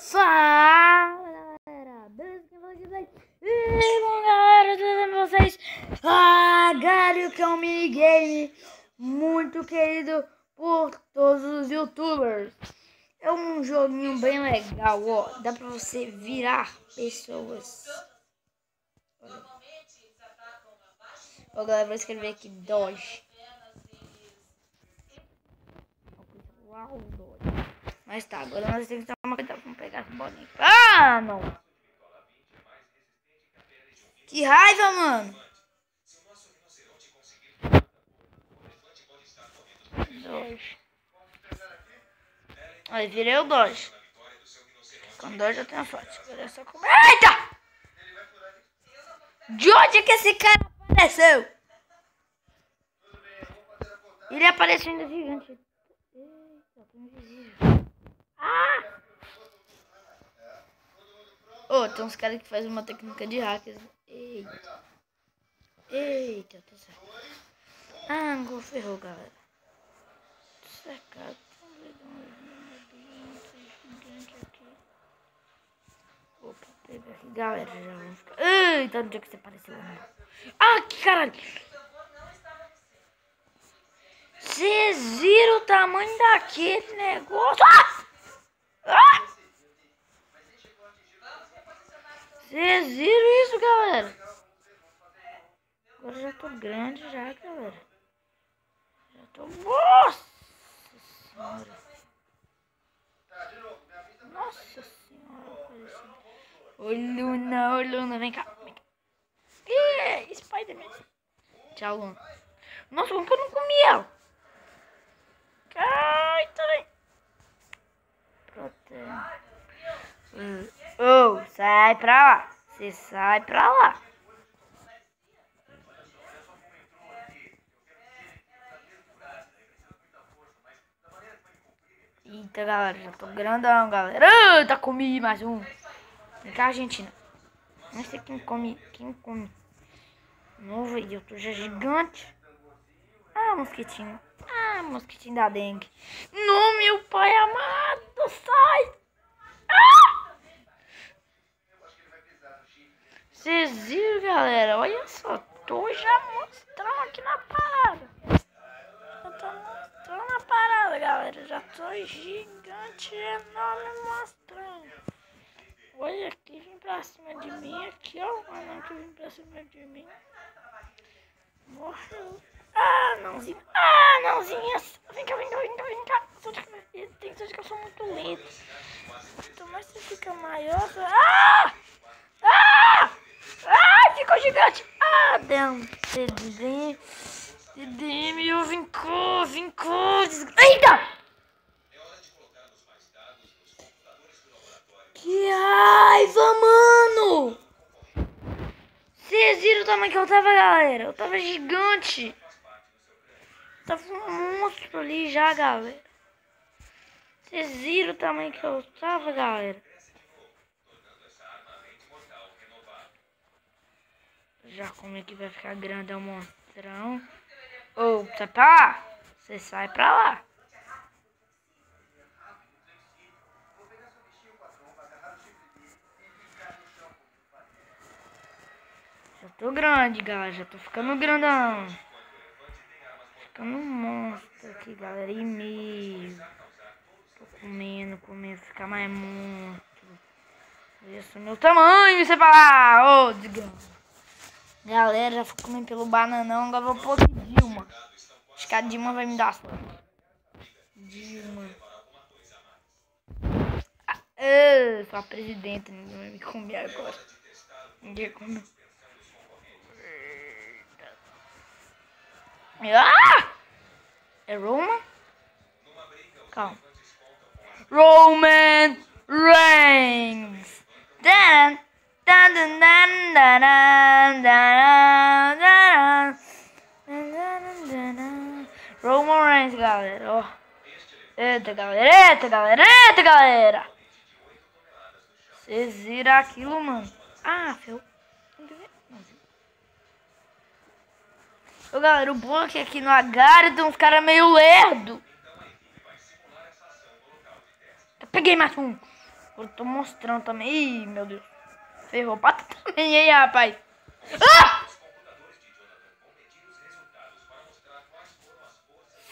Fala galera, beleza? Quem fala aqui daí? E bom galera, tudo bem com vocês? Galho, que é um minigame muito querido por todos os youtubers. É um joguinho bem legal, ó. Dá pra você virar pessoas. Ó galera, vou escrever aqui Dodge. Uau, Dodge. Mas tá, agora nós temos que tomar cuidado. Vamos pegar essa bolinha. Ah, não! Que raiva, mano! Dodge. Olha, virei o Dodge. Com o Dodge eu tenho a sorte. Agora é só comer. Eita! De onde é que esse cara apareceu? Ele apareceu ainda gigante. Eita, tô invisível. Ah! Oh, tem uns caras que fazem uma técnica de hackers. Eita. Eita, tá certo. Ah, não ferrou, galera. Secado. Opa, pega aqui, galera. Já vamos ficar. Eita, onde é que você apareceu? Ah, que caralho. Vocês viram o tamanho daquele negócio? Ah! Vocês viram isso, galera? Agora já tô grande já, galera. Já tô... Nossa senhora. Nossa senhora. Ô, Luna, vem cá. Vem cá. Ih, Spider-Man. Tchau, Luna. Nossa, como que eu não comi ela? Ai, também. Oh, sai pra lá. Você sai pra lá. Eita, galera, já tô grandão, galera. Eita, comi mais um. Vem cá, Argentina. Não sei quem come. Novo aí, eu tô já gigante. Ah, mosquitinho. Ah, mosquitinho da dengue. Não, meu pai amado, sai. Ah! Vocês viram, galera? Olha só, tô já mostrando aqui na parada. Eu tô mostrando a parada, galera. Já tô gigante, enorme, mostrando. Olha aqui, vem pra cima de mim. Aqui, ó. O anão que vem pra cima de mim. Morreu. Ah, nãozinho. Ah, nãozinha. Vem cá, vem cá, vem cá, vem cá. Tem que ser que eu sou muito lento. Quanto mais você fica maior... Ah! Ah! Ah, ficou gigante. Ah, dentro. Meu, vincou. Eita! Que raiva, mano! Vocês viram o tamanho que eu tava, galera? Eu tava gigante. Tava um monstro ali já, galera. Vocês viram o tamanho que eu tava, galera? Já como é que vai ficar grande é um monstrão. Ô, sai pra lá. Você sai pra lá. Já tô grande, galera. Já tô ficando grandão. Ficando um monstro aqui, galera. E meio. Tô comendo. Ficar mais monstro. Isso, meu tamanho. Você pra lá. Ô, desgraça. Galera, já fui comendo pelo bananão. Agora vou pôr aqui Dilma. Acho que a Dilma vai me dar sorte. Dilma. Sou a presidenta. Ninguém vai me comer agora. Ninguém comeu. Ah! É Roman? Calma. Roman Reigns. Dan, dan, dan, dan, dan, dan, dan, dan. Roman Reigns, galera. Ó. Eita, galera. Vocês viram aquilo, mano? Ah, ferrou. Ô, galera, o bom é que aqui no Agário tem uns caras meio lerdo. Eu peguei mais um. Eu tô mostrando também. Ih, meu Deus. Ferrou. Pata também aí, rapaz. Ah!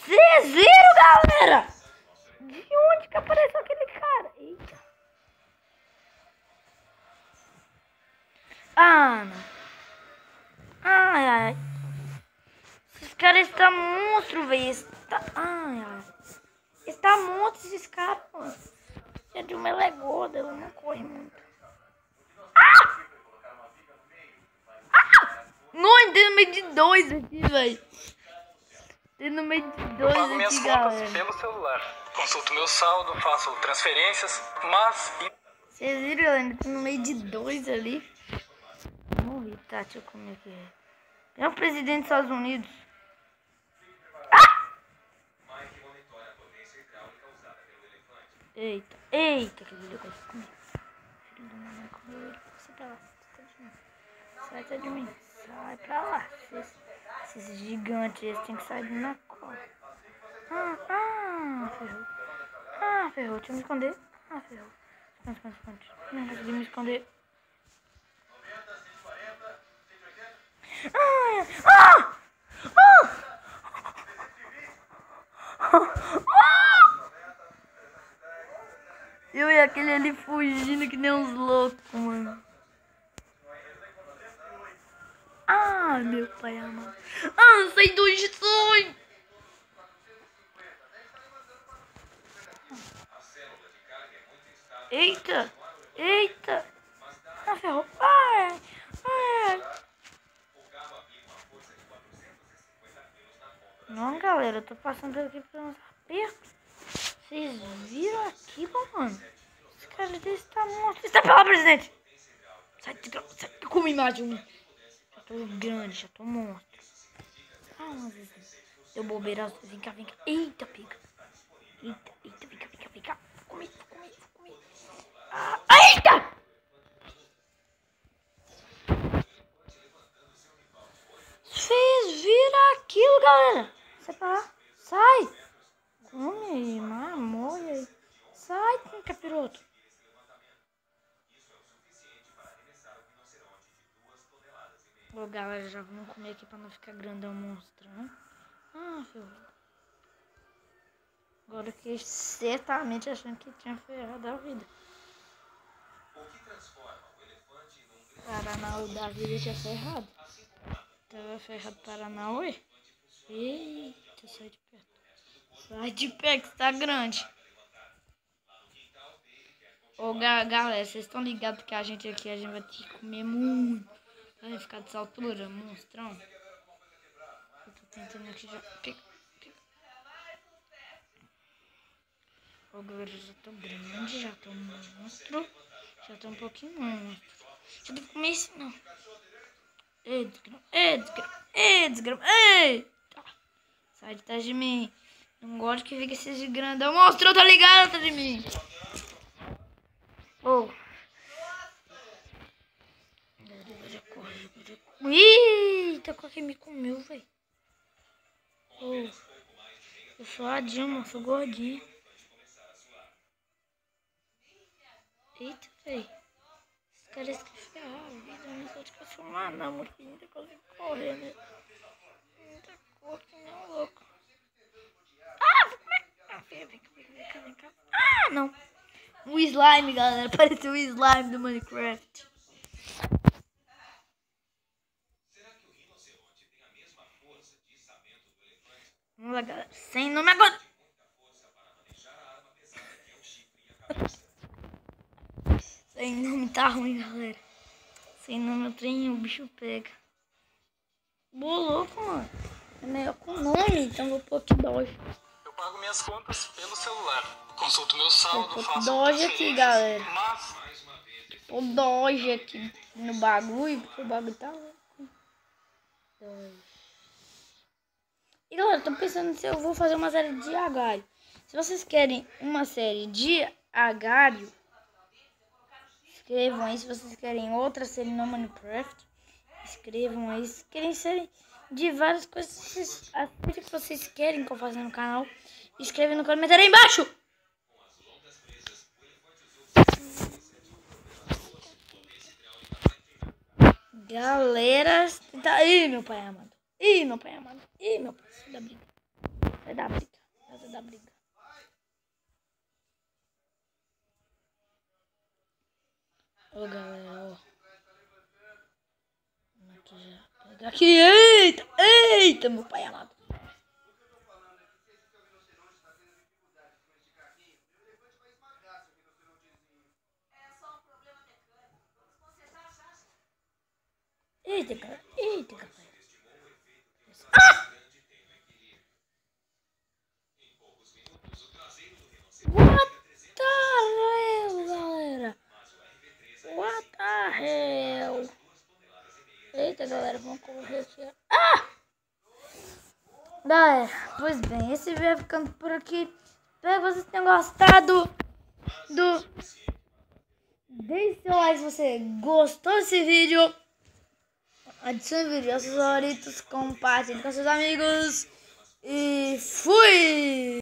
Vocês viram, galera? De onde que apareceu aquele cara? Eita. Ah, não. Ai, ai. Esses caras estão monstro, velho. Ai, ai. Está monstro esses caras, mano. A Dilma ela é gorda, ela não corre muito. Ah! Ah! Não, tem no meio de dois aqui, velho. Tem no meio de dois pago minhas aqui, contas galera. pelo celular. Consulto meu saldo, faço transferências, mas... Vocês viram, galera? Tem no meio de dois ali. Morri, tá? Deixa eu comer aqui. É o presidente dos Estados Unidos. Ah! Eita, eita, que delícia. Filho da mamãe, comeu ele. Sai pra lá, sai de mim. Sai pra lá. Esses gigantes, eles têm que sair na cola. Ferrou. Ferrou. Deixa eu me esconder. Ferrou. Esconde. Não consegui me esconder. Eu e aquele ali fugindo que nem uns loucos, mano. Meu pai amado. Sai do sonho. Eita. Ferrou. Não, galera, eu tô passando aqui por uns apertos. Vocês viram aqui, mano? Esse cara desse tá morto. Está pela presidente! Sai com uma imagem. Já tô grande, já tô monstro. Deu bobeira. Vem cá. Eita, pega. Eita, vem cá. Comi. Eita! Vocês viram aquilo, galera? Sai pra lá. Sai. Come, molha. Sai, capiroto. Ô, galera, já vamos comer aqui pra não ficar grandão monstro, né? Ferrou. Agora que certamente achando que tinha ferrado a vida. Paranauê da vida tinha ferrado. Tava ferrado Paranauê. Eita, sai de perto. Sai de perto, que tá grande. Ô, galera, vocês estão ligados que a gente aqui, a gente vai ter que comer muito. Pra ficar dessa altura, monstrão. Eu tô tentando aqui já. Pica. Ô, galera, já tô grande, já tô monstro. Já tô um pouquinho monstro. Já devo comer isso, não. Desgrama. Eita. Sai de trás de mim. Não gosto que fique esses grandão. Monstro, tá ligado atrás de mim. Eita, qual que me comeu, velho? Eu sou a Dilma, sou gordinha. Eita, velho. Os caras que ferraram a vida, não sei de que eu sou um anão, mas ainda consigo correr, né? Ainda corro que nem um louco. Vem cá. Não. Um slime, galera. Pareceu um slime do Minecraft. Vamos lá, galera. Sem nome agora. Sem nome tá ruim, galera. Sem nome o trem, o bicho pega. Boa louco, mano. É melhor com nome, então vou pôr aqui Doge. Eu pago minhas contas pelo celular. Consulto meu saldo, faço Doge aqui, galera. Mas... O Doge aqui no bagulho, porque o bagulho tá louco. Doge. E galera, tô pensando se eu vou fazer uma série de Agário. Se vocês querem uma série de Agário, escrevam aí. Se vocês querem outra série no Minecraft, escrevam aí. Se querem série de várias coisas, a série que vocês querem que eu faça no canal, escreve no comentário aí embaixo. Galera, tá... Ih, meu pai amado. Ih, meu pai amado. Ih, meu pai. Sai da briga. Sai da briga. Sai da briga. Ô, galera, ó. Aqui já. Pegar aqui. Eita. Eita, meu pai amado. Eita, cara. Eita, cara. Ah! What the hell, galera? What the hell? Eita, galera, vamos correr aqui. Ah! Galera, pois bem, esse vídeo vai ficando por aqui. Espero que vocês tenham gostado Deixe seu like se você gostou desse vídeo. Adicione o vídeo aos seus favoritos, compartilhe com seus amigos. E fui!